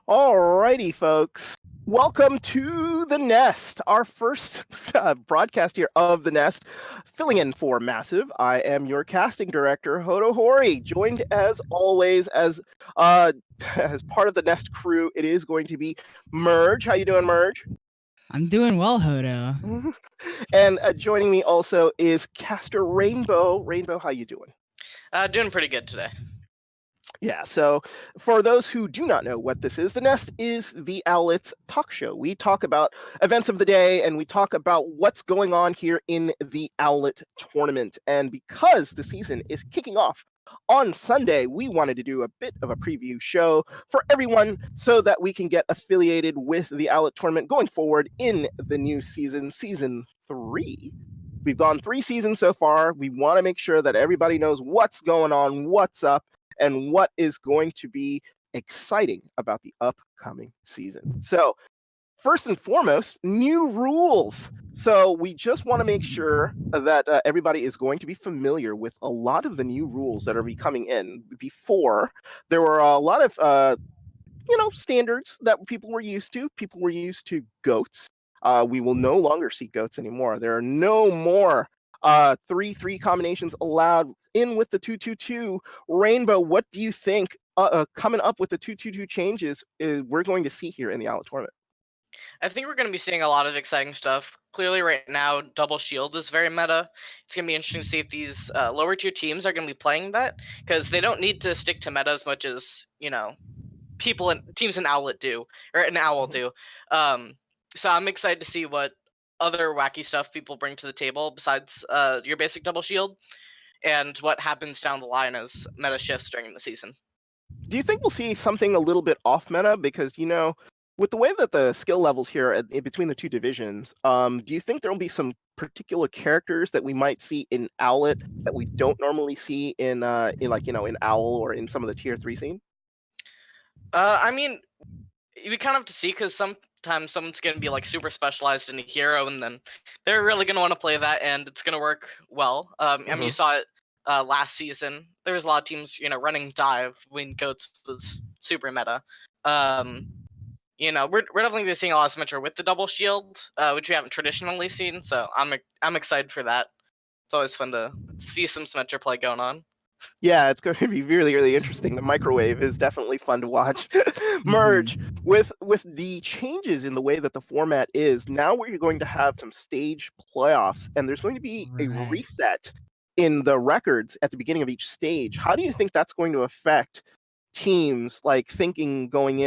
Alrighty, folks. Welcome to The Nest, our first broadcast here of The Nest. Filling in for Massive, I am your casting director, Hotohori, joined as always uh, as part of the Nest crew. It is going to be Merge. How you doing, Merge? I'm doing well, Hodo. And joining me also is caster Rainbow. Rainbow, how you doing? Doing pretty good today. Yeah, so for those who do not know what this is, The Nest is the Owlet's talk show. We talk about events of the day and we talk about what's going on here in the Owlet tournament. And because the season is kicking off on Sunday, we wanted to do a bit of a preview show for everyone so that we can get affiliated with the Owlet tournament going forward in the new season, season 3. We've gone 3 seasons so far. We want to make sure that everybody knows what's going on, what's up, and what is going to be exciting about the upcoming season. So, first and foremost, new rules. So, we just want to make sure that everybody is going to be familiar with a lot of the new rules that are be coming in. Before, there were a lot of standards that people were used to. People were used to goats. We will no longer see goats anymore. There are no more 3-3 combinations allowed in with the 2-2-2. Rainbow, what do you think coming up with the 2-2-2 changes we're going to see here in the Owlet tournament? I think we're going to be seeing a lot of exciting stuff. Clearly, right now, double shield is very meta. It's going to be interesting to see if these lower tier teams are going to be playing that, because they don't need to stick to meta as much as people and teams in Owlet do, or an Owl do. So I'm excited to see what other wacky stuff people bring to the table besides your basic double shield, and what happens down the line as meta shifts during the season. Do you think we'll see something a little bit off meta? Because, with the way that the skill levels here in between the two divisions, do you think there will be some particular characters that we might see in Owlet that we don't normally see in Owl or in some of the tier 3 scene? I mean, we kind of have to see, because sometimes someone's going to be like super specialized in a hero, and then they're really going to want to play that, and it's going to work well. I mean, you saw it last season. There was a lot of teams, running dive when Goats was super meta. We're definitely going to be seeing a lot of symmetry with the double shield, which we haven't traditionally seen. So I'm excited for that. It's always fun to see some symmetry play going on. Yeah, it's going to be really, really interesting. The microwave is definitely fun to watch. Merge with the changes in the way that the format is. Now we're going to have some stage playoffs, and there's going to be a reset in the records at the beginning of each stage. How do you think that's going to affect teams like thinking going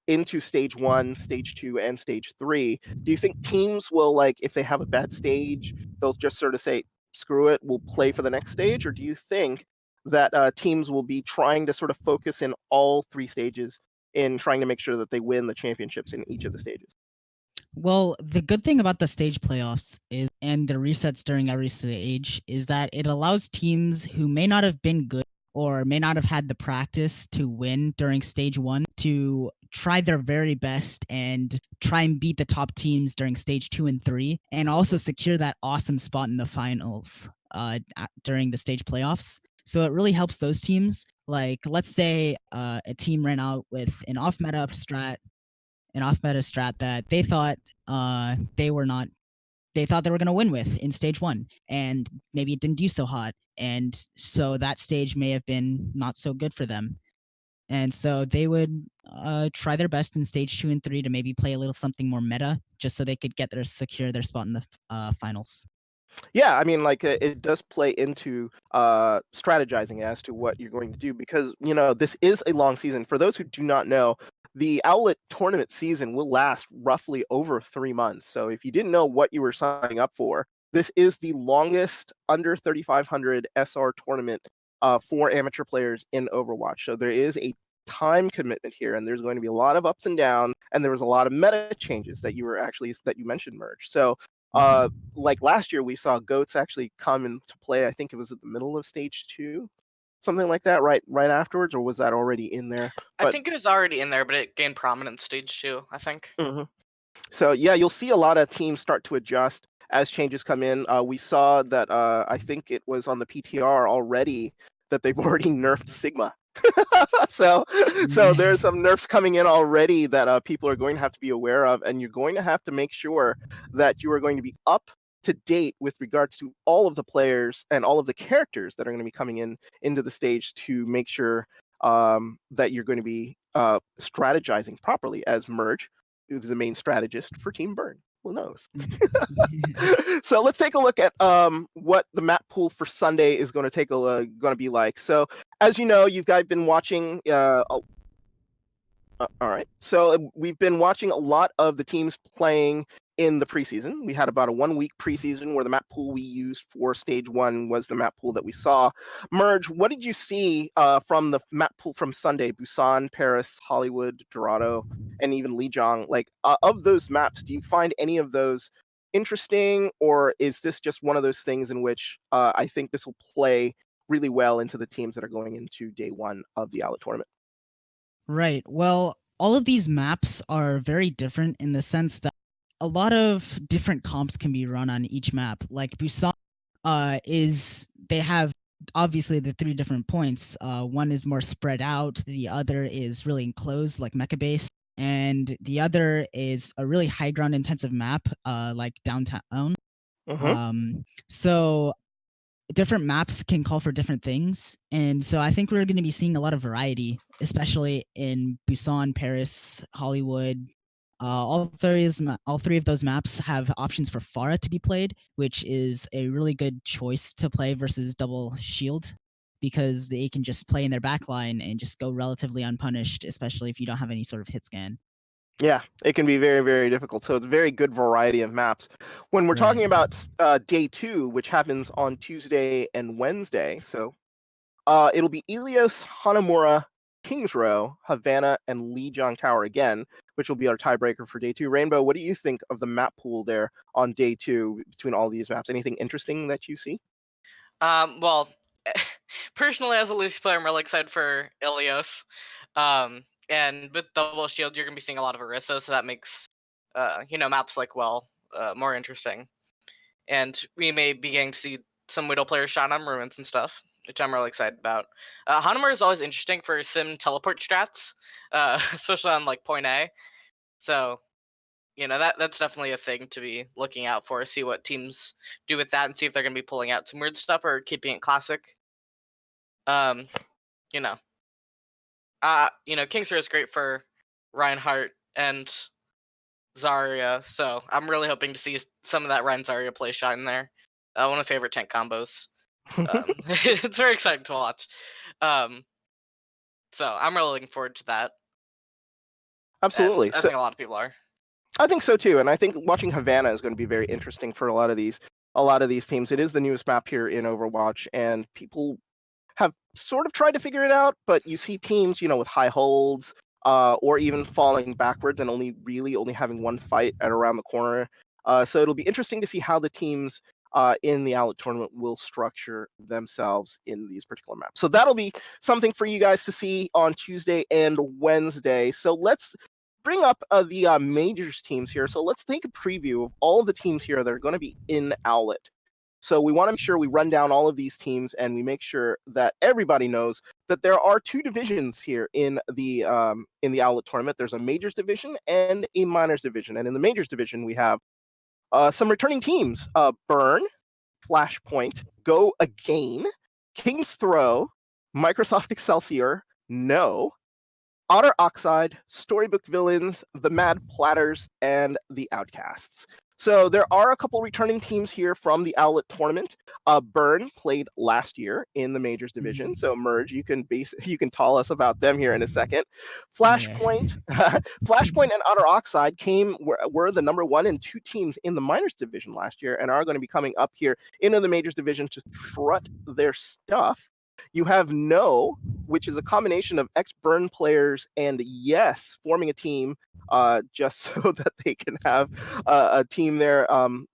into stage 1, stage 2, and stage 3? Do you think teams will, like, if they have a bad stage, they'll just sort of say, screw it, we'll play for the next stage? Or do you think that teams will be trying to sort of focus in all 3 stages in trying to make sure that they win the championships in each of the stages? Well, the good thing about the stage playoffs is, and the resets during every stage, is that it allows teams who may not have been good or may not have had the practice to win during stage 1 to try their very best and try and beat the top teams during stage 2 and 3, and also secure that awesome spot in the finals during the stage playoffs. So it really helps those teams. Like, let's say a team ran out with an off-meta strat that they thought they thought they were going to win with in stage 1, and maybe it didn't do so hot, and so that stage may have been not so good for them, and so they would try their best in stage 2 and 3 to maybe play a little something more meta, just so they could secure their spot in the finals. Yeah, I mean, like, it does play into strategizing as to what you're going to do, because this is a long season. For those who do not know, the Owlet tournament season will last roughly over 3 months. So if you didn't know what you were signing up for, this is the longest under 3,500 SR tournament for amateur players in Overwatch. So there is a time commitment here, and there's going to be a lot of ups and downs, and there was a lot of meta changes that you mentioned, Merge. So like last year, we saw goats actually come into play. I think it was at the middle of stage 2, something like that, right afterwards, or was that already in there? I think it was already in there, but it gained prominence stage 2, I think. So yeah, you'll see a lot of teams start to adjust as changes come in. We saw that I think it was on the PTR already that they've already nerfed Sigma so there's some nerfs coming in already that people are going to have to be aware of, and you're going to have to make sure that you are going to be up to date with regards to all of the players and all of the characters that are going to be coming into the stage to make sure that you're going to be strategizing properly as Merge, who's the main strategist for Team Burn. Who knows? So let's take a look at what the map pool for Sunday is going to be like. So as you know, you've guys been watching. All right. So we've been watching a lot of the teams playing in the preseason. We had about a 1 week preseason where the map pool we used for stage one was the map pool that we saw. Merge, what did you see from the map pool from Sunday? Busan, Paris, Hollywood, Dorado, and even Lijiang. Like of those maps, do you find any of those interesting, or is this just one of those things in which I think this will play really well into the teams that are going into day one of the Owlet tournament? Right. Well, all of these maps are very different in the sense that a lot of different comps can be run on each map. Like Busan they have obviously the three different points. One is more spread out, the other is really enclosed, like mecha base, and the other is a really high ground intensive map, like downtown. So different maps can call for different things, and so I think we're going to be seeing a lot of variety, especially in Busan, Paris, Hollywood. All three of those maps have options for Pharah to be played, which is a really good choice to play versus double shield, because they can just play in their backline and just go relatively unpunished, especially if you don't have any sort of hit scan. Yeah, it can be very, very difficult. So it's a very good variety of maps. When we're Right. talking about day two, which happens on Tuesday and Wednesday, so it'll be Ilios, Hanamura, Kings Row, Havana, and Lijiang Tower again, which will be our tiebreaker for day two. Rainbow, what do you think of the map pool there on day two between all these maps? Anything interesting that you see? Well, personally, as a Lucy player, I'm really excited for Ilios. And with Double Shield, you're gonna be seeing a lot of Orisa, so that makes maps like more interesting. And we may be getting to see some Widow players shine on ruins and stuff, which I'm really excited about. Hanamura is always interesting for sim teleport strats, especially on like point A. So that's definitely a thing to be looking out for. See what teams do with that, and see if they're gonna be pulling out some weird stuff or keeping it classic. Um, you know, Kingslayer is great for Reinhardt and Zarya, so I'm really hoping to see some of that Rein Zarya play shine there. One of my favorite tank combos. It's very exciting to watch. Um, so I'm really looking forward to that, and Absolutely. I So think a lot of people are. I think so too, and I think watching Havana is going to be very interesting for a lot of these teams. It is the newest map here in Overwatch, and people have sort of tried to figure it out, but you see teams, with high holds, or even falling backwards and only having one fight at around the corner. So it'll be interesting to see how the teams in the Owlet tournament will structure themselves in these particular maps. So that'll be something for you guys to see on Tuesday and Wednesday. So let's bring up the majors teams here. So let's take a preview of all of the teams here that are going to be in Owlet. So we want to make sure we run down all of these teams, and we make sure that everybody knows that there are two divisions here in the Owlet tournament. There's a majors division and a minors division, and in the majors division we have some returning teams: Burn, Flashpoint, Go Again, King's Throw, Microsoft Excelsior, No, Otter Oxide, Storybook Villains, The Mad Platters, and The Outcasts. So there are a couple returning teams here from the Owlet tournament. Burn played last year in the majors division. So Merge, you can tell us about them here in a second. Flashpoint, Flashpoint and Otter Oxide were the number 1 and 2 teams in the minors division last year, and are going to be coming up here into the majors division to strut their stuff. You have No, which is a combination of ex-Burn players and Yes forming a team just so that they can have a team there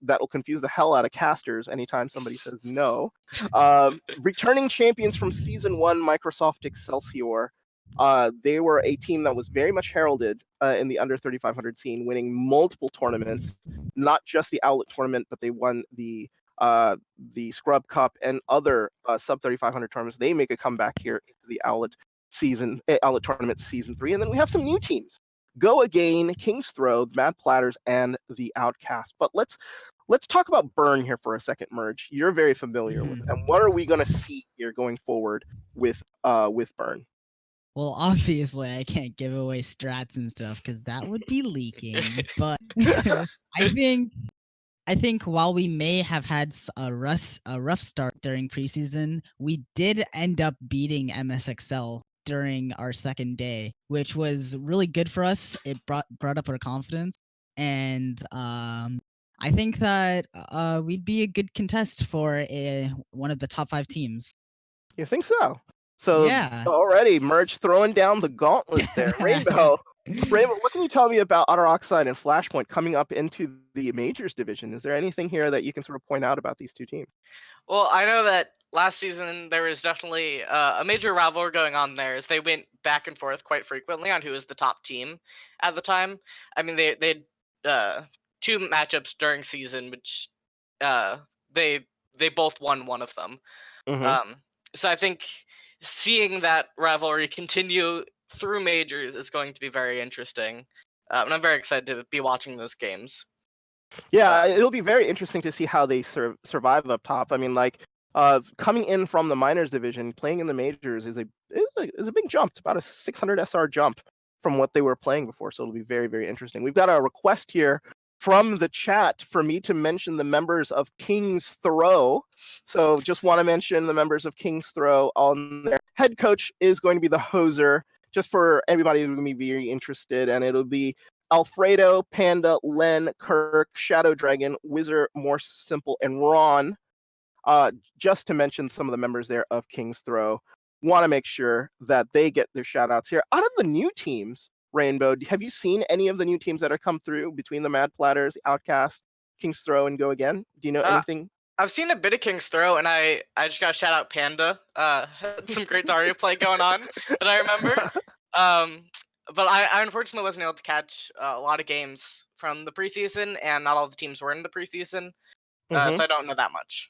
that will confuse the hell out of casters anytime somebody says no. Returning champions from Season 1, Microsoft Excelsior. They were a team that was very much heralded in the under 3,500 scene, winning multiple tournaments, not just the Owlet tournament, but they won the Scrub Cup and other sub 3,500 tournaments. They make a comeback here into the Owlet Outlet Tournament Season 3. And then we have some new teams. Go Again, King's Throw, the Mad Platters, and the Outcast. But let's talk about Burn here for a second, Merge. You're very familiar with them. What are we going to see here going forward with Burn? Well, obviously, I can't give away strats and stuff because that would be leaking. But I think while we may have had a rough start during preseason, we did end up beating MSXL during our second day, which was really good for us. It brought up our confidence, and I think that we'd be a good contest for one of the top 5 teams. You think so? So Yeah. already Merge throwing down the gauntlet there. Rainbow, what can you tell me about Otter Oxide and Flashpoint coming up into the Majors division? Is there anything here that you can sort of point out about these two teams? Well, I know that last season there was definitely a major rivalry going on there, as they went back and forth quite frequently on who was the top team at the time. I mean, they had 2 matchups during season, which uh, they both won one of them. Mm-hmm. So I think seeing that rivalry continue through majors is going to be very interesting, and I'm very excited to be watching those games. Yeah, it'll be very interesting to see how they survive up top. I mean, like coming in from the minors division, playing in the majors is a big jump. It's about a 600 SR jump from what they were playing before. So it'll be very, very interesting. We've got a request here from the chat for me to mention the members of King's Throw. So just want to mention the members of King's Throw on there. Head coach is going to be the Hoser, just for everybody who's going to be very interested, and it'll be Alfredo, Panda, Len, Kirk, Shadow Dragon, Wizard, More Simple, and Ron. Just to mention some of the members there of King's Throw. Want to make sure that they get their shout outs here. Out of the new teams, Rainbow, have you seen any of the new teams that have come through between the Mad Platters, the Outcast, King's Throw, and Go Again? Do you know anything? I've seen a bit of King's Throw, and I just got to shout out Panda. Some great Zarya play going on that I remember. But I unfortunately wasn't able to catch a lot of games from the preseason, and not all the teams were in the preseason, so I don't know that much.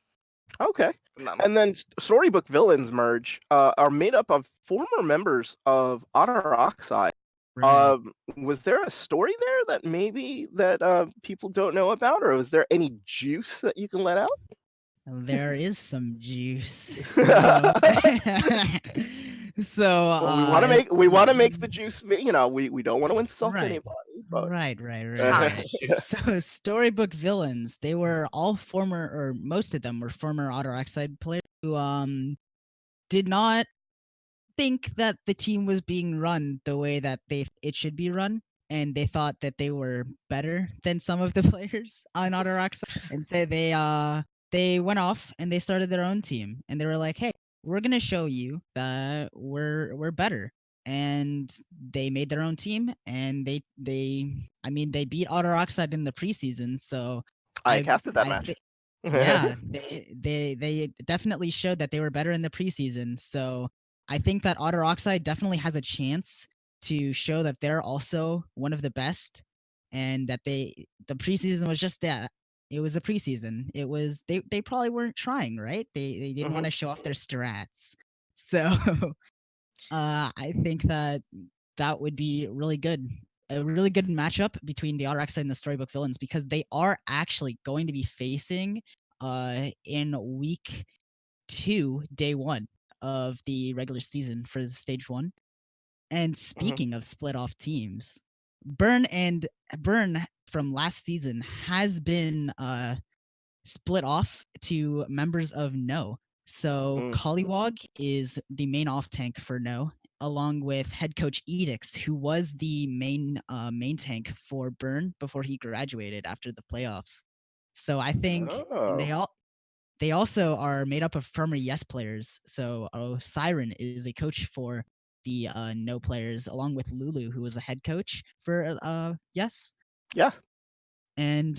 Okay. From them. And then Storybook Villains Merge are made up of former members of Otter Oxide. Right. Was there a story there that maybe that people don't know about, or was there any juice that you can let out? There is some juice. So, Well, we want to make the juice. You know, we don't want to insult Right. anybody. But Right. So Storybook Villains, they were all former, or most of them were former Otter Oxide players who did not think that the team was being run the way that it should be run, and they thought that they were better than some of the players on Otter Oxide, and so they went off and they started their own team, and they were like, "Hey, we're gonna show you that we're better." And they made their own team, and they beat Otter Oxide in the preseason. So I casted that match. yeah, they definitely showed that they were better in the preseason. So I think that Otter Oxide definitely has a chance to show that they're also one of the best, and that the preseason was just that. It was a preseason. It was they probably weren't trying, right? They didn't want to show off their strats. So I think that would be really good. A really good matchup between the Otter Oxide and the Storybook Villains, because they are actually going to be facing in week 2, day 1 of the regular season for stage 1. And speaking of split off teams, Burn from last season has been split off to members of No. So Collywog is the main off tank for No, along with head coach Edix, who was the main tank for Burn before he graduated after the playoffs. So I think they also are made up of former Yes players. So Siren is a coach for the No players, along with Lulu, who was a head coach for Yes. Yeah. And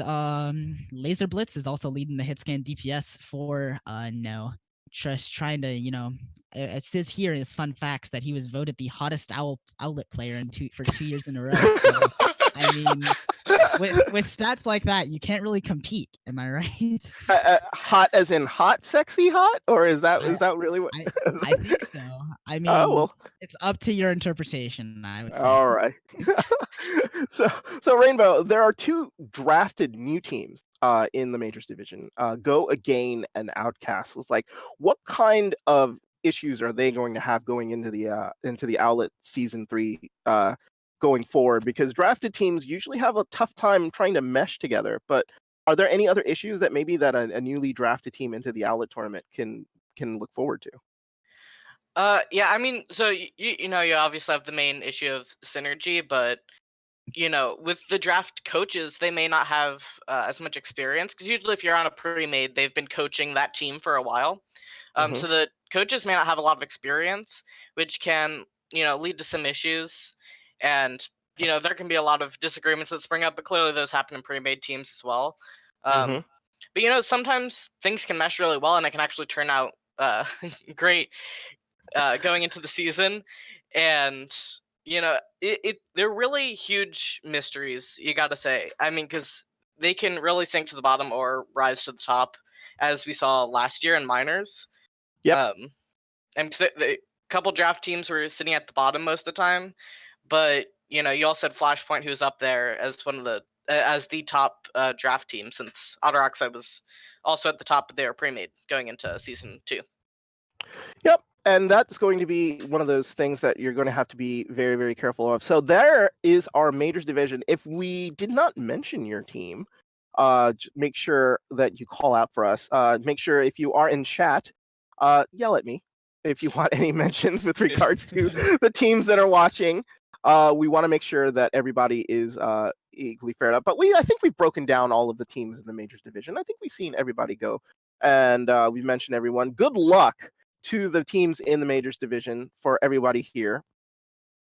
Laser Blitz is also leading the hit scan DPS for No. Just trying to, it says here as fun facts that he was voted the hottest Owlet player for 2 years in a row. So, I mean, with stats like that, you can't really compete. Am I right? Hot as in hot, sexy hot, or is I that really what? I I think so. I Oh mean, well, it's up to your interpretation, I would say. all right. so Rainbow, there are two drafted new teams in the Majors division. Go Again and Outcast. It's like, what kind of issues are they going to have going into the Owlet season 3 going forward? Because drafted teams usually have a tough time trying to mesh together. But are there any other issues that maybe that a newly drafted team into the Owlet tournament can look forward to? Yeah, I mean, so you know, you obviously have the main issue of synergy, but you know, with the draft coaches, they may not have as much experience because usually, if you're on a pre-made, they've been coaching that team for a while. Hmm. So the coaches may not have a lot of experience, which can, you know, lead to some issues, and you know, there can be a lot of disagreements that spring up. But clearly, those happen in pre-made teams as well. Hmm. But you know, sometimes things can mesh really well, and it can actually turn out great going into the season, and you know, they're really huge mysteries. You got to say, I mean, because they can really sink to the bottom or rise to the top, as we saw last year in minors. Yep. Um, and the couple draft teams were sitting at the bottom most of the time, but you know, you also had Flashpoint, who's up there as one of the as the top draft team, since Otter Oxide was also at the top, but they were pre-made going into season 2. Yep. And that's going to be one of those things that you're going to have to be very, very careful of. So there is our Majors division. If we did not mention your team, make sure that you call out for us. Make sure if you are in chat, yell at me if you want any mentions with regards to the teams that are watching. We want to make sure that everybody is equally fair up. But I think we've broken down all of the teams in the Majors division. I think we've seen everybody go, and we've mentioned everyone. Good luck to the teams in the Majors division for everybody here.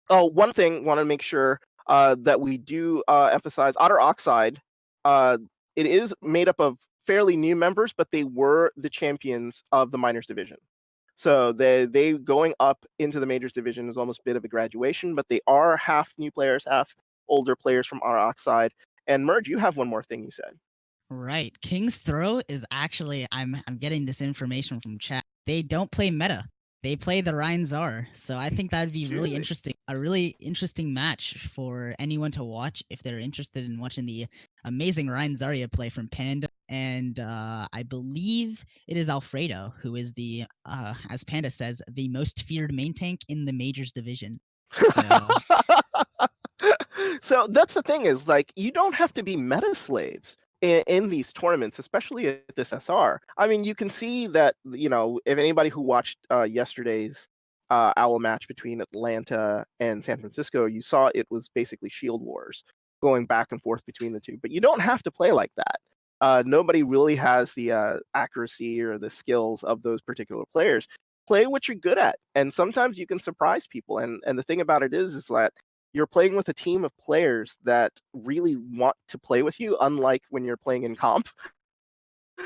Oh, one thing, want to make sure that we do emphasize Otter Oxide. Uh, it is made up of fairly new members, but they were the champions of the minors division. So they going up into the Majors division is almost a bit of a graduation, but they are half new players, half older players from Otter Oxide. And Merge, you have one more thing you said. Right. King's Throw is actually I'm getting this information from chat. They don't play meta. They play the Rhine Czar. So I think that'd be really Really? interesting. A really interesting match for anyone to watch if they're interested in watching the amazing Rhine Zarya play from Panda. And I believe it is Alfredo who is the as Panda says, the most feared main tank in the Majors division. So So that's the thing is like you don't have to be meta slaves in these tournaments, especially at this SR. I mean, you can see that if anybody who watched yesterday's Owl match between Atlanta and San Francisco, you saw it was basically Shield Wars going back and forth between the two. But you don't have to play like that. Nobody really has the accuracy or the skills of those particular players. Play what you're good at, and sometimes you can surprise people. And the thing about it is that you're playing with a team of players that really want to play with you, unlike when you're playing in comp.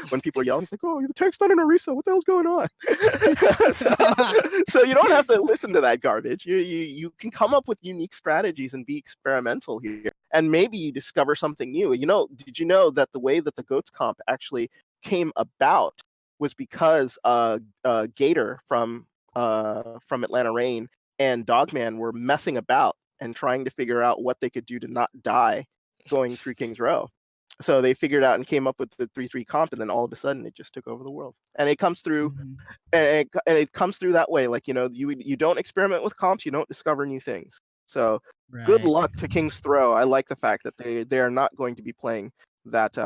When people are yelling, it's like, "Oh, the tank's not in Orisa. What the hell's going on?" so you don't have to listen to that garbage. You can come up with unique strategies and be experimental here, and maybe you discover something new. Did you know that the way that the Goats comp actually came about was because Gator from Atlanta Rain and Dogman were messing about and trying to figure out what they could do to not die going through King's Row. So they figured out and came up with the 3-3 comp, and then all of a sudden it just took over the world. And it comes through, mhm, and it comes through that way. Like you don't experiment with comps, you don't discover new things. So good right. luck to King's Throw. I like the fact that they are not going to be playing that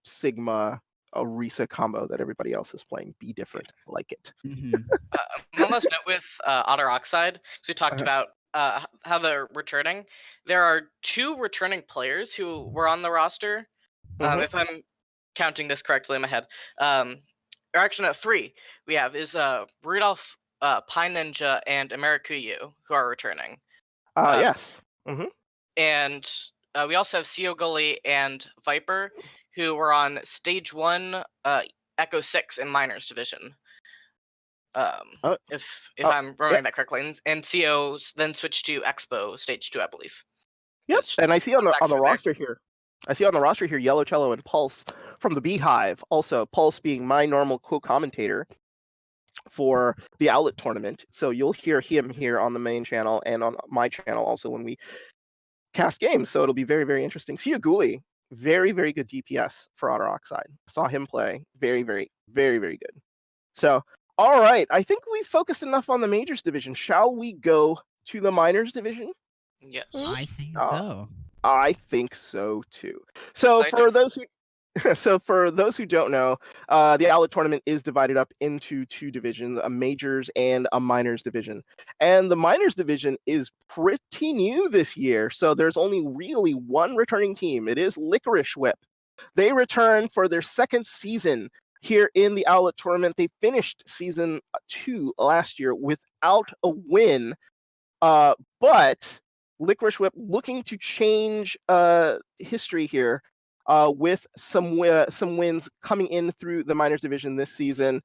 Sigma Orisa combo that everybody else is playing. Be different. I like it. Mhm. One last note with Otter Oxide, because we talked Uh-huh. about how they're returning. There are 2 returning players who were on the roster. Hmm. If I'm counting this correctly in my head, or actually no, 3. We have is Rudolph, Pine Ninja, and Amerikuyu who are returning. Um, Yes. Hmm. and we also have Seo Gully and Viper, who were on stage 1, Echo 6 in Minors Division. Oh, If oh, I'm yeah. remembering that correctly, and CO then switched to Expo Stage 2, I believe. Yep, It's and I see on fun the facts are there. roster here. I see on the roster here Yellow Cello and Pulse from the Beehive. Also, Pulse being my normal co-commentator for the Owlet tournament. So you'll hear him here on the main channel and on my channel also when we cast games. So it'll be very, very interesting. Siaguli, very, very good DPS for Otter Oxide. Saw him play. Very, very, very, very good. So, all right. I think we've focused enough on the majors division. Shall we go to the minors division? Yes. I think Uh, so. I think so too. So Exciting. for those who so for those who don't know, the Owlet tournament is divided up into two divisions, a majors and a minors division. And the minors division is pretty new this year. So there's only really one returning team. It is Licorice Whip. They return for their second season here in the Owlet tournament. They finished season 2 last year without a win. But Licorice Whip looking to change history here with some wins coming in through the minors division this season.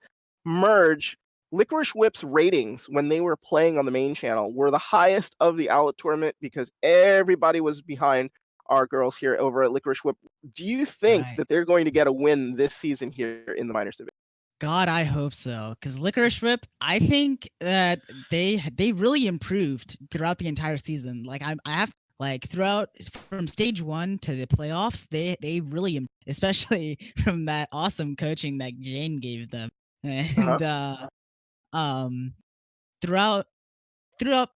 Merge Licorice Whip's ratings when they were playing on the main channel were the highest of the Owlet tournament because everybody was behind our girls here over at Licorice Whip. Do you think Right. that they're going to get a win this season here in the minors division? God, I hope so. Because Licorice Whip, I think that they really improved throughout the entire season. Like I have like throughout from stage 1 to the playoffs, they really especially from that awesome coaching that Jane gave them. Uh-huh. And um throughout throughout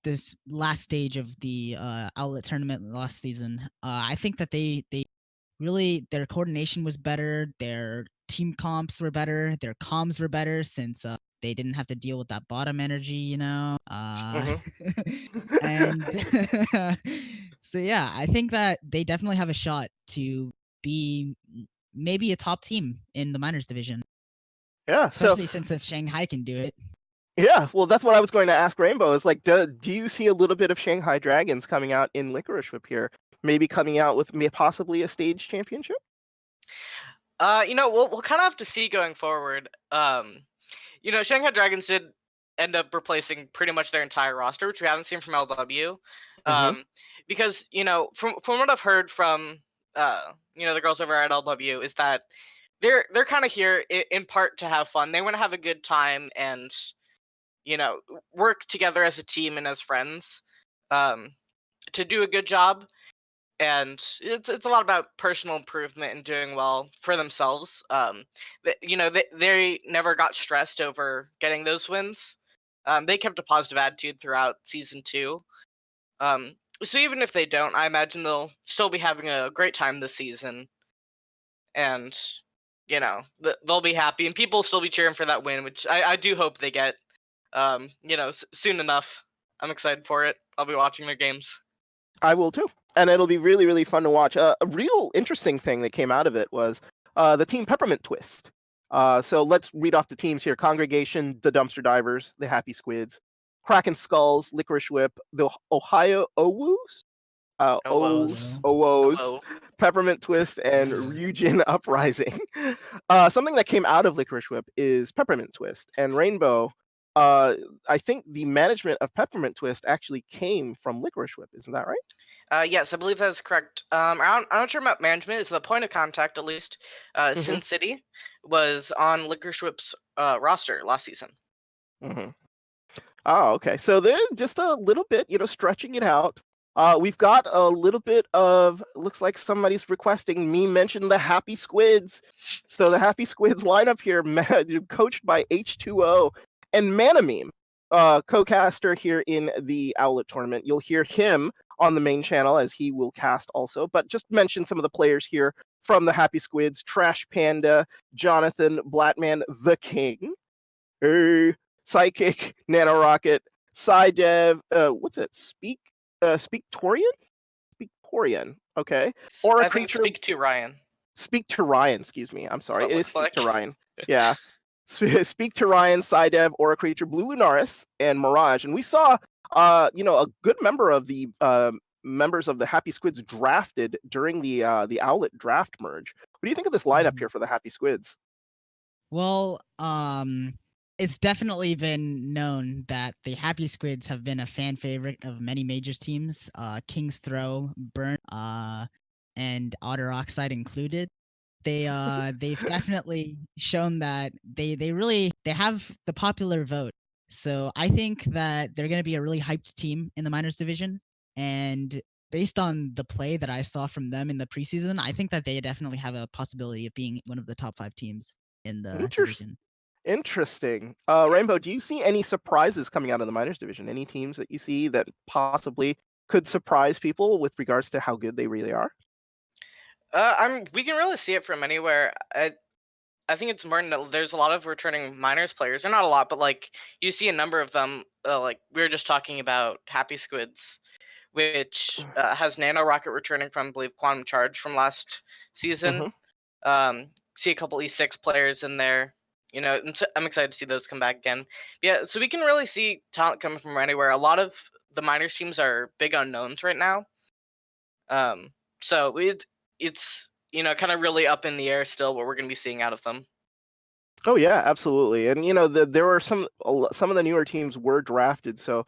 this last stage of the Outlet tournament last season, I think that they really their coordination was better, their team comps were better, their comms were better since they didn't have to deal with that bottom energy, and so yeah, I think that they definitely have a shot to be maybe a top team in the minors division, Yeah. So especially since if Shanghai can do it. yeah, well, that's what I was going to ask Rainbow. Is like, do you see a little bit of Shanghai Dragons coming out in Licorice Whip here? Maybe coming out with possibly a stage championship? We'll kind of have to see going forward. Shanghai Dragons did end up replacing pretty much their entire roster, which we haven't seen from LW. Mm-hmm. Because from what I've heard from the girls over at LW is that they're kind of here in part to have fun. They want to have a good time and work together as a team and as friends um, to do a good job. And it's a lot about personal improvement and doing well for themselves. They never got stressed over getting those wins. They kept a positive attitude throughout season 2. Um, so even if they don't, I imagine they'll still be having a great time this season, and they'll be happy, and people will still be cheering for that win, which I do hope they get. Soon enough. I'm excited for it. I'll be watching their games. I will too, and it'll be really, really fun to watch. A real interesting thing that came out of it was the team Peppermint Twist. So let's read off the teams here: Congregation, the Dumpster Divers, the Happy Squids, Kraken Skulls, Licorice Whip, the Ohio Owus, Oh woes. Owos, Oh. Peppermint Twist, and Ryujin Uprising. Something that came out of Licorice Whip is Peppermint Twist and Rainbow. I think the management of Peppermint Twist actually came from Licorice Whip. Isn't that right? Yes, I believe that is correct. I'm not sure about management. Is the point of contact at least? Mm-hmm. Sin City was on Licorice Whip's roster last season. Mm-hmm. Oh, okay. So they're just a little bit, stretching it out. We've got a little bit of, looks like somebody's requesting me mention the Happy Squids. So the Happy Squids lineup here, coached by H2O and Manameme, co-caster here in the Owlet tournament. You'll hear him on the main channel as he will cast also. But just mention some of the players here from the Happy Squids: Trash Panda, Jonathan, Blatman, the King. Hey, Psychic, Nanorocket, Psydev, what's it? Speaktorian? Speaktorian, okay. Or a I think it's creature, Speak to Ryan. Speak to Ryan, excuse me. I'm That's sorry. what it It is looks Speak to like. Ryan. Yeah. Speak to Ryan, Psydev, or a creature, Blue Lunaris, and Mirage. And we saw, a good member of the members of the Happy Squids drafted during the Owlet draft merge. What do you think of this lineup here for the Happy Squids? Well, It's definitely been known that the Happy Squids have been a fan favorite of many majors teams, King's Throw, Burn, and Otter Oxide included. They've definitely shown that they have the popular vote. So I think that they're going to be a really hyped team in the minors division. And based on the play that I saw from them in the preseason, I think that they definitely have a possibility of being one of the top 5 teams in the division. Interesting. Rainbow, do you see any surprises coming out of the minors division? Any teams that you see that possibly could surprise people with regards to how good they really are? We can really see it from anywhere. I think it's important that there's a lot of returning minors players. They're not a lot, but like you see a number of them. Like we were just talking about Happy Squids, which has Nano Rocket returning from, I believe, Quantum Charge from last season. See a couple E6 players in there. You know, I'm excited to see those come back again. Yeah, so we can really see talent coming from anywhere. A lot of the minors teams are big unknowns right now. So it's kind of really up in the air still what we're going to be seeing out of them. Oh yeah, absolutely. And there were some of the newer teams were drafted, so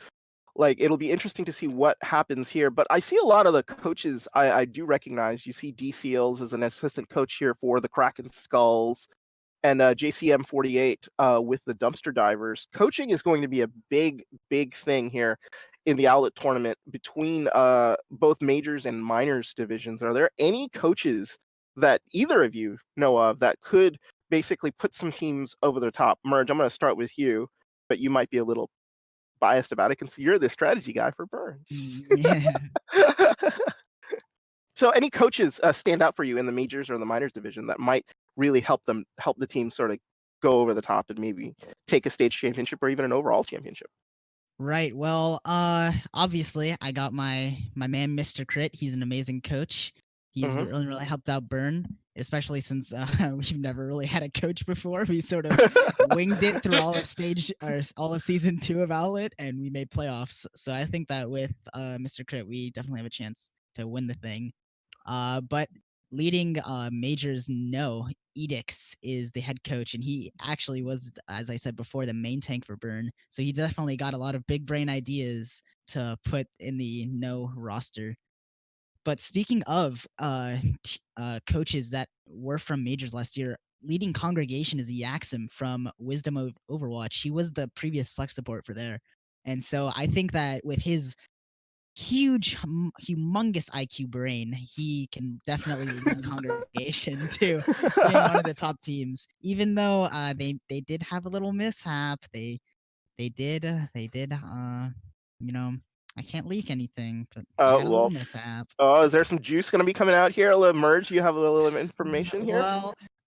like it'll be interesting to see what happens here. But I see a lot of the coaches I do recognize. You see D Seals as an assistant coach here for the Kraken Skulls, and JCM 48 with the Dumpster Divers. Coaching is going to be a big thing here in the Owlet tournament between both majors and minors divisions. Are there any coaches that either of you know of that could basically put some teams over the top? Merge, I'm going to start with you, but you might be a little biased about it because you're the strategy guy for Burn. Yeah. So any coaches stand out for you in the majors or the minors division that might really help the team sort of go over the top and maybe take a stage championship or even an overall championship? Right. Well, obviously, I got my man, Mr. Crit. He's an amazing coach. He's Hmm. really helped out Burn, especially since we've never really had a coach before. We sort of winged it through all of all of season 2 of Owlet, and we made playoffs. So I think that with Mr. Crit, we definitely have a chance to win the thing. But leading majors, no, Edix is the head coach, and he actually was, as I said before, the main tank for Burn. So he definitely got a lot of big brain ideas to put in the no roster. But speaking of coaches that were from majors last year, leading congregation is Yaxim from Wisdom of Overwatch. He was the previous flex support for there. And so I think that with his humongous IQ brain, he can definitely lead congregation to being one of the top teams. Even though they did have a little mishap, they did I can't leak anything, but they had a little Well, mishap. is there some juice going to be coming out here? A little Merge, you have a little information here?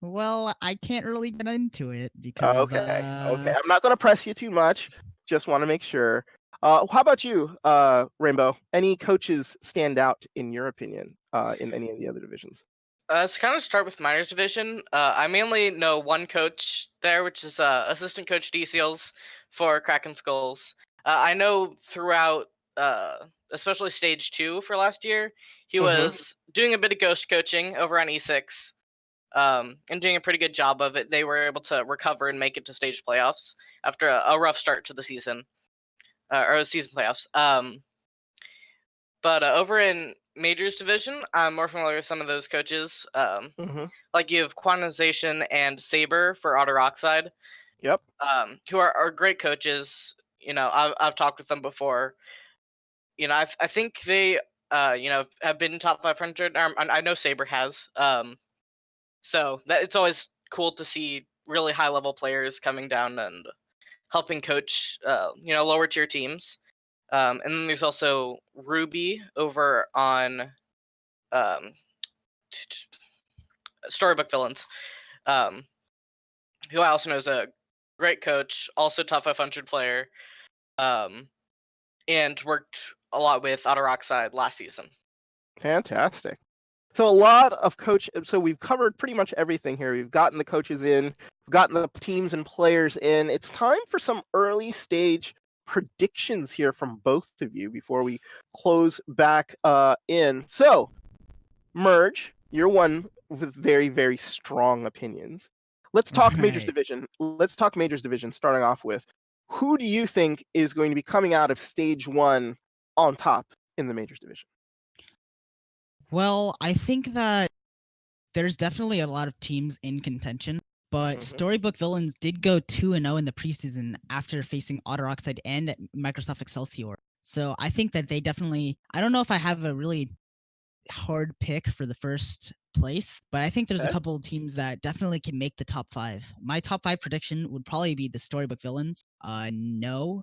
Well, I can't really get into it because Okay. I'm not going to press you too much. Just want to make sure. How about you, Rainbow? Any coaches stand out in your opinion in any of the other divisions? To kind of start with minors division, I mainly know one coach there, which is assistant coach D Seals for Kraken Skulls. I know throughout, especially stage 2 for last year, he Hmm. was doing a bit of ghost coaching over on E6, and doing a pretty good job of it. They were able to recover and make it to stage playoffs after a rough start to the season, or season playoffs. But over in Majors Division, I'm more familiar with some of those coaches. Hmm. Like you have Quantization and Saber for Otter Oxide, Yep. who are great coaches. I've talked with them before. I think they have been top 500. I know Saber has. So that it's always cool to see really high level players coming down and helping coach lower tier teams. And then there's also Ruby over on um, Storybook Villains, um, who I also know is a great coach, also top 500 player, um, and worked a lot with Otter Oxide last season. Fantastic. So a lot of coach. So we've covered pretty much everything here. We've gotten the coaches in, we've gotten the teams and players in. It's time for some early stage predictions here from both of you before we close back in. So, Merge, you're one with very strong opinions. Let's talk Majors Right. Division. Let's talk Majors Division, starting off with, who do you think is going to be coming out of stage 1 on top in the Majors Division? Well, I think that there's definitely a lot of teams in contention, but Mhm. Storybook Villains did go 2-0 in the preseason after facing Otter Oxide and Microsoft Excelsior. So I think that they definitely, I don't know if I have a really hard pick for the first place, but I think there's a Okay. couple of teams that definitely can make the top 5. My top 5 prediction would probably be the Storybook Villains, No,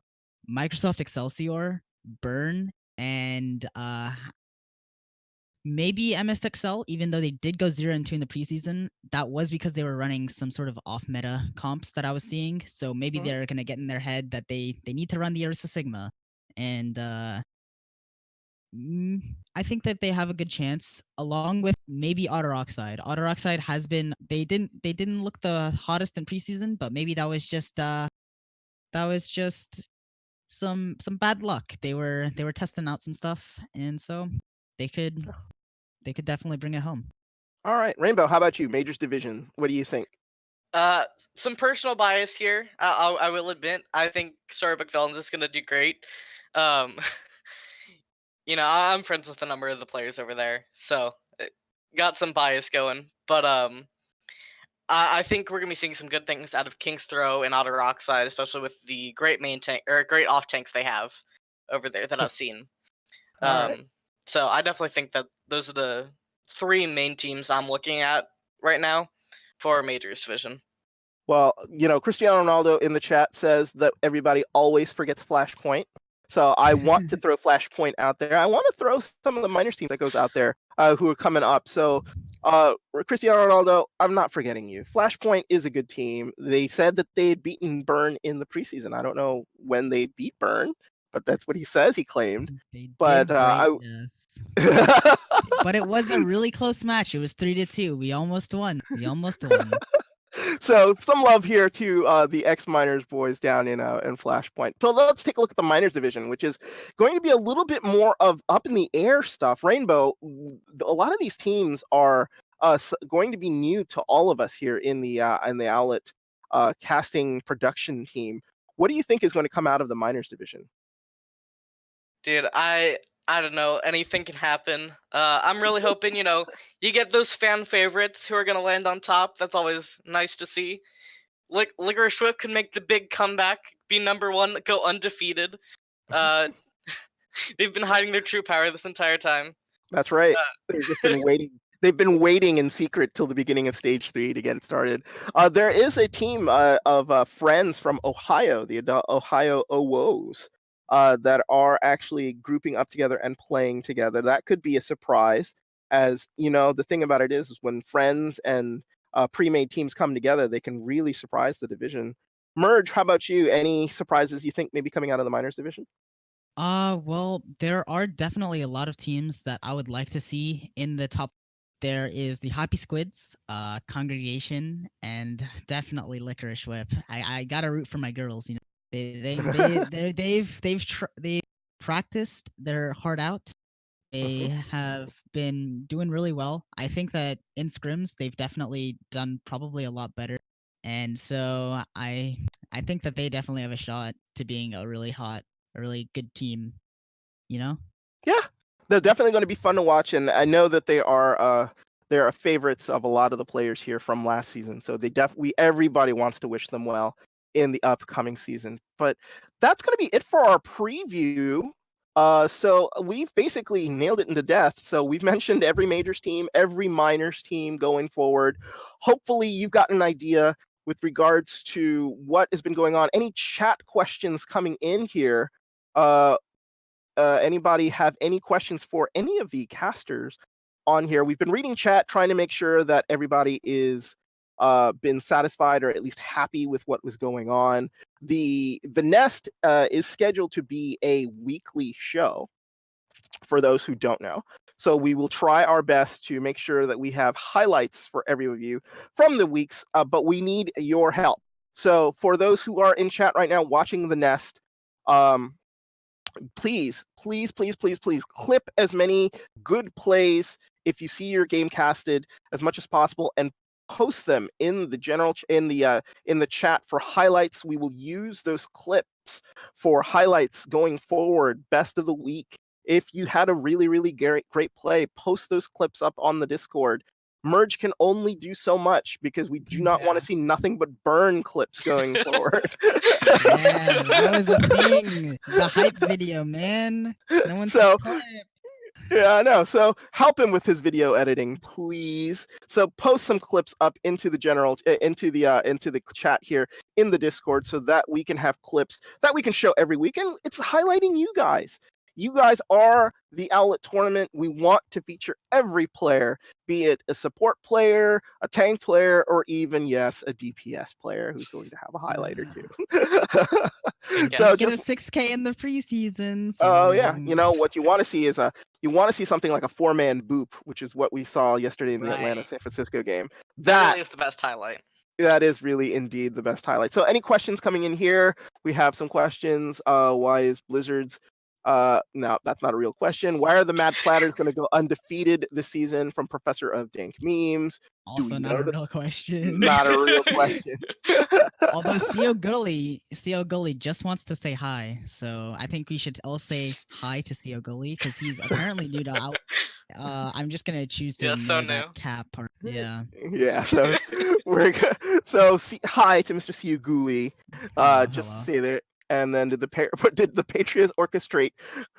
Microsoft Excelsior, Burn, and maybe MSXL, even though they did go 0-2 in the preseason. That was because they were running some sort of off-meta comps that I was seeing. So maybe Mhm. they're gonna get in their head that they need to run the Ursa Sigma, and I think that they have a good chance, along with maybe Otter Oxide. Otter Oxide has been they didn't look the hottest in preseason, but maybe that was just some bad luck. They were testing out some stuff, and so they could definitely bring it home. All right, Rainbow, how about you? Majors Division, what do you think? Uh, some personal bias here. I will admit. I think Storybook Villains is gonna do great. Um, I'm friends with a number of the players over there, so got some bias going. But I think we're gonna be seeing some good things out of King's Throw and Otter Oxide, especially with the great main tank or great off tanks they have over there that I've seen. All right. Um, so I definitely think that those are the three main teams I'm looking at right now for Majors Division. Well, Cristiano Ronaldo in the chat says that everybody always forgets Flashpoint. So I want to throw Flashpoint out there. I want to throw some of the minors teams that goes out there who are coming up. So Cristiano Ronaldo, I'm not forgetting you. Flashpoint is a good team. They said that they had beaten Burn in the preseason. I don't know when they beat Burn, but that's what he says he claimed. They But did break us. But it was a really close match. It was 3-2. We almost won. So some love here to the ex-miners boys down in Flashpoint. So let's take a look at the miners division, which is going to be a little bit more of up in the air stuff. Rainbow, a lot of these teams are going to be new to all of us here in the Owlet casting production team. What do you think is going to come out of the miners division? Dude, I don't know. Anything can happen. I'm really hoping you get those fan favorites who are gonna land on top. That's always nice to see. Licorice Swift can make the big comeback, be number one, go undefeated. Uh, they've been hiding their true power this entire time. That's right. They've just Uh, been waiting. They've been waiting in secret till the beginning of stage 3 to get it started. There is a team of friends from Ohio, the Ohio Owos, that are actually grouping up together and playing together. That could be a surprise, as the thing about it is when friends and pre-made teams come together, they can really surprise the division. Merge, how about you? Any surprises you think maybe coming out of the minors division? Well, there are definitely a lot of teams that I would like to see in the top. There is the Happy Squids, Congregation, and definitely Licorice Whip. I gotta root for my girls. They practiced their heart out. They Mhm. have been doing really well. I think that in scrims they've definitely done probably a lot better, and so I think that they definitely have a shot to being a really good team. You know? Yeah, they're definitely going to be fun to watch, and I know that they are favorites of a lot of the players here from last season. So everybody wants to wish them well in the upcoming season. But that's going to be it for our preview. So we've basically nailed it into death. So we've mentioned every majors team, every minors team going forward. Hopefully, you've got an idea with regards to what has been going on. Any chat questions coming in here? Uh, Anybody have any questions for any of the casters on here? We've been reading chat, trying to make sure that everybody is been satisfied or at least happy with what was going on. The Nest is scheduled to be a weekly show for those who don't know. So we will try our best to make sure that we have highlights for every of you from the weeks, but we need your help. So for those who are in chat right now watching the Nest, please, please, please, please, please clip as many good plays if you see your game casted as much as possible and post them in the in the chat for highlights. We will use those clips for highlights going forward. Best of the week. If you had a really, really great play, post those clips up on the Discord. Merge can only do so much because we do not want to see nothing but burn clips going forward. Yeah, that was the thing. The hype video, man. No one So, said clip. yeah, I know. So help him with his video editing, please. So post some clips up into the into the chat here in the Discord so that we can have clips that we can show every week, and it's highlighting you guys. You guys are the Owlet tournament. We want to feature every player, be it a support player, a tank player, or even, yes, a DPS player who's going to have a highlight or two. So Get a just 6K in the preseason. So oh yeah, what you want to see is something like a 4-man boop, which is what we saw yesterday in the Atlanta San Francisco game. That really is the best highlight. That is really indeed the best highlight. So any questions coming in here? We have some questions. Why is Blizzard's no, that's not a real question. Why are the Mad Platters going to go undefeated this season? From Professor of Dank Memes. Also not a real question. Not a real question. Although CO Gully just wants to say hi, so I think we should all say hi to CO Gully because he's apparently new to Out. I'm just gonna choose to ignore that cap part. Yeah. Yeah. So hi to Mr. CO Gully. Just to say there. And then did the Patriots orchestrate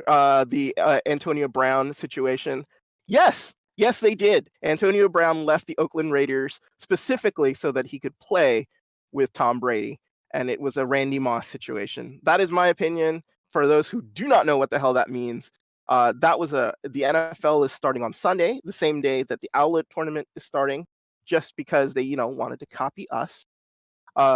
the Antonio Brown situation? Yes, they did. Antonio Brown left the Oakland Raiders specifically so that he could play with Tom Brady, and it was a Randy Moss situation. That is my opinion. For those who do not know what the hell that means, the NFL is starting on Sunday, the same day that the Owlet tournament is starting, just because they wanted to copy us.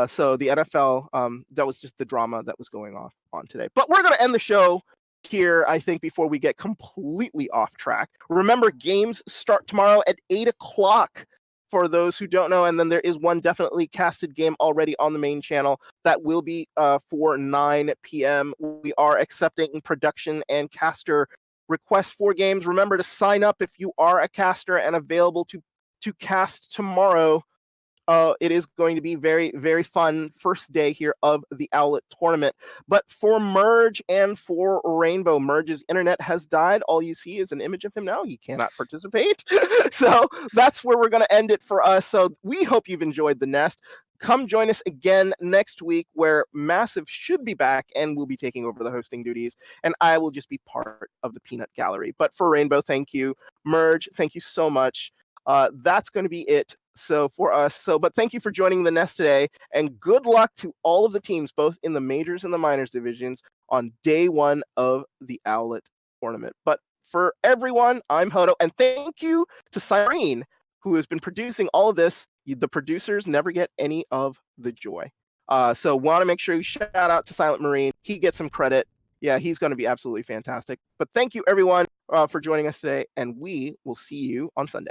So the NFL, that was just the drama that was going on today. But we're going to end the show here, I think, before we get completely off track. Remember, games start tomorrow at 8 o'clock for those who don't know. And then there is one definitely casted game already on the main channel that will be for 9 p.m. We are accepting production and caster requests for games. Remember to sign up if you are a caster and available to cast tomorrow. It is going to be very, very fun first day here of the Owlet tournament. But for Merge and for Reignbow, Merge's internet has died. All you see is an image of him now. He cannot participate. So that's where we're going to end it for us. So we hope you've enjoyed the nest. Come join us again next week where Massive should be back and will be taking over the hosting duties. And I will just be part of the peanut gallery. But for Reignbow, thank you. Merge, thank you so much. That's going to be it. So for us, but thank you for joining the nest today, and good luck to all of the teams, both in the majors and the minors divisions, on day one of the Owlet tournament. But for everyone, I'm Hoto, and thank you to SilentMarine, who has been producing all of this. The producers never get any of the joy. So want to make sure you shout out to SilentMarine. He gets some credit. Yeah, he's going to be absolutely fantastic. But thank you, everyone, for joining us today, and we will see you on Sunday.